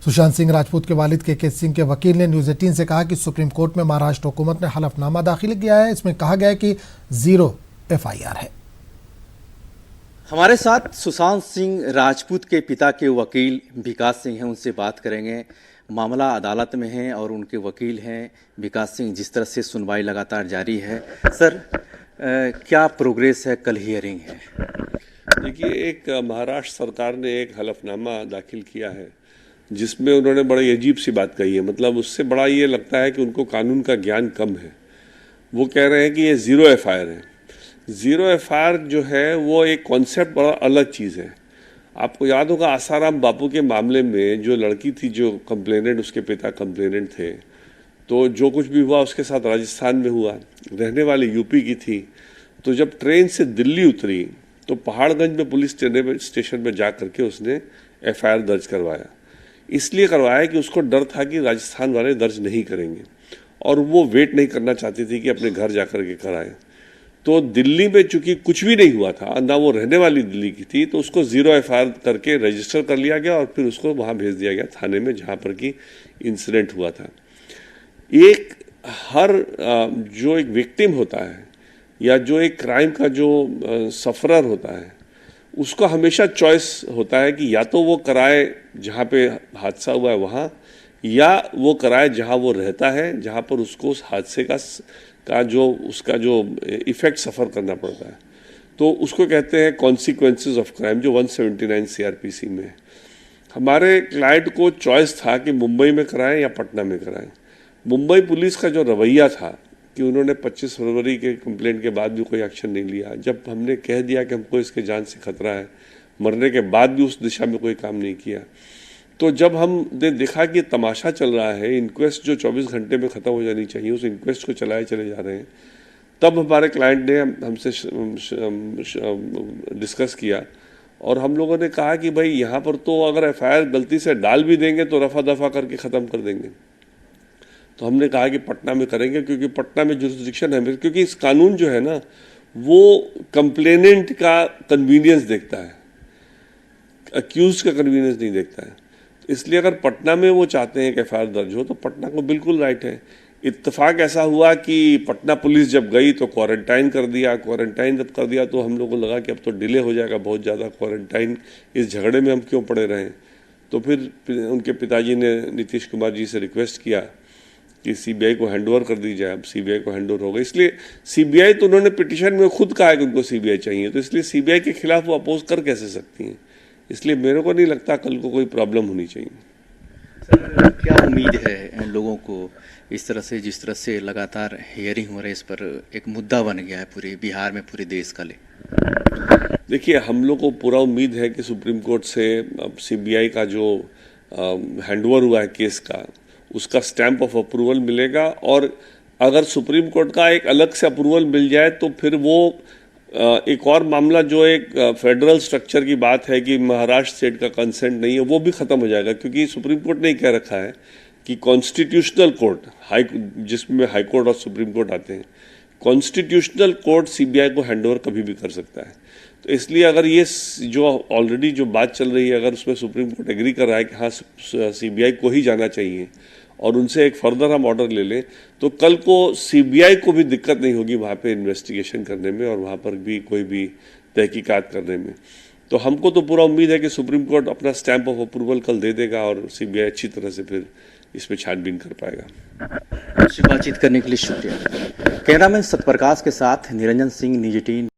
सुशांत सिंह राजपूत के वालिद के सिंह के वकील ने न्यूज़ 18 से कहा कि सुप्रीम कोर्ट में महाराष्ट्र हुकूमत ने हलफनामा दाखिल किया है। इसमें कहा गया है कि 0 FIR है। हमारे साथ सुशांत सिंह राजपूत के पिता के वकील विकास सिंह हैं, उनसे बात करेंगे। मामला अदालत में है और उनके वकील हैं विकास सिंह। जिस तरह से सुनवाई लगातार जारी है, सर क्या प्रोग्रेस है? कल हियरिंग है। देखिए, एक महाराष्ट्र सरकार ने एक हलफनामा दाखिल किया है जिसमें उन्होंने बड़ी अजीब सी बात कही है। मतलब उससे बड़ा ये लगता है कि उनको कानून का ज्ञान कम है। वो कह रहे हैं कि ये 0 FIR है। 0 FIR जो है वो एक कॉन्सेप्ट बड़ा अलग चीज़ है। आपको याद होगा आसाराम बापू के मामले में जो लड़की थी, जो कंप्लेनेंट, उसके पिता कंप्लेनेंट थे, तो जो कुछ भी हुआ उसके साथ राजस्थान में हुआ, रहने वाली यूपी की थी। तो जब ट्रेन से दिल्ली उतरी तो पहाड़गंज में पुलिस स्टेशन में जा करके उसने FIR दर्ज करवाया। इसलिए करवाया कि उसको डर था कि राजस्थान वाले दर्ज नहीं करेंगे और वो वेट नहीं करना चाहती थी कि अपने घर जा कर के कराएं। तो दिल्ली में चूंकि कुछ भी नहीं हुआ था, ना वो रहने वाली दिल्ली की थी, तो उसको 0 FIR करके रजिस्टर कर लिया गया और फिर उसको वहाँ भेज दिया गया थाने में जहाँ पर कि इंसिडेंट हुआ था। जो एक विक्टिम होता है या जो एक क्राइम का जो सफरर होता है, उसका हमेशा चॉइस होता है कि या तो वो कराए जहाँ पे हादसा हुआ है वहाँ, या वो कराए जहाँ वो रहता है, जहाँ पर उसको उस हादसे उसका जो इफ़ेक्ट सफ़र करना पड़ता है। तो उसको कहते हैं कॉन्सिक्वेंसेस ऑफ क्राइम, जो 179 CRPC में है। हमारे क्लाइंट को चॉइस था कि मुंबई में कराएं या पटना में कराएं। मुंबई पुलिस का जो रवैया था कि उन्होंने 25 फरवरी के कंप्लेंट के बाद भी कोई एक्शन नहीं लिया। जब हमने कह दिया कि हमको इसके जान से खतरा है, मरने के बाद भी उस दिशा में कोई काम नहीं किया। तो जब हमने देखा कि तमाशा चल रहा है, इंक्वेस्ट जो 24 घंटे में ख़त्म हो जानी चाहिए, उस इंक्वेस्ट को चलाए चले जा रहे हैं, तब हमारे क्लाइंट ने हमसे डिस्कस किया और हम लोगों ने कहा कि भाई यहाँ पर तो अगर FIR गलती से डाल भी देंगे तो रफा दफा करके ख़त्म कर देंगे। तो हमने कहा कि पटना में करेंगे, क्योंकि पटना में जुरिस्डिक्शन है। क्योंकि इस कानून जो है ना, वो कंप्लेनेंट का कन्वीनियंस देखता है, अक्यूज का कन्वीनियंस नहीं देखता है। इसलिए अगर पटना में वो चाहते हैं कि FIR दर्ज हो तो पटना को बिल्कुल राइट है। इत्तेफाक ऐसा हुआ कि पटना पुलिस जब गई तो क्वारंटाइन कर दिया। क्वारंटाइन जब कर दिया तो हम लोगों को लगा कि अब तो डिले हो जाएगा बहुत ज़्यादा, क्वारंटाइन इस झगड़े में हम क्यों पड़े रहें। तो फिर उनके पिताजी ने नीतीश कुमार जी से रिक्वेस्ट किया कि CBI को हैंडओवर कर दी जाए। अब CBI को हैंडओवर होगा, इसलिए CBI तो उन्होंने पिटीशन में खुद कहा है कि उनको CBI चाहिए, तो इसलिए CBI के खिलाफ वो अपोज कर कैसे सकती हैं। इसलिए मेरे को नहीं लगता कल को कोई प्रॉब्लम होनी चाहिए। सर, क्या उम्मीद है लोगों को इस तरह से, जिस तरह से लगातार हियरिंग हो रही है, इस पर एक मुद्दा बन गया है पूरे बिहार में, पूरे देश का ले? देखिए, हम लोग को पूरा उम्मीद है कि सुप्रीम कोर्ट से अब CBI का जो हैंडओवर हुआ है केस का, उसका स्टैंप ऑफ अप्रूवल मिलेगा। और अगर सुप्रीम कोर्ट का एक अलग से अप्रूवल मिल जाए तो फिर वो एक और मामला, जो एक फेडरल स्ट्रक्चर की बात है कि महाराष्ट्र स्टेट का कंसेंट नहीं है, वो भी खत्म हो जाएगा। क्योंकि सुप्रीम कोर्ट ने कह रखा है कि कॉन्स्टिट्यूशनल कोर्ट, जिसमें हाई कोर्ट और सुप्रीम कोर्ट आते हैं, कॉन्स्टिट्यूशनल कोर्ट CBI को हैंडओवर कभी भी कर सकता है। तो इसलिए अगर ये जो ऑलरेडी जो बात चल रही है, अगर उसमें सुप्रीम कोर्ट एग्री कर रहा है कि हाँ CBI को ही जाना चाहिए और उनसे एक फर्दर हम ऑर्डर ले लें, तो कल को CBI को भी दिक्कत नहीं होगी वहाँ पे इन्वेस्टिगेशन करने में और वहाँ पर भी कोई भी तहकीकात करने में। तो हमको तो पूरा उम्मीद है कि सुप्रीम कोर्ट अपना स्टैंप ऑफ अप्रूवल कल दे देगा और CBI अच्छी तरह से फिर इस पर छानबीन कर पाएगा। बातचीत करने के लिए शुक्रिया। कैमरामैन सत्यप्रकाश के साथ निरंजन सिंह, न्यूज़ 18।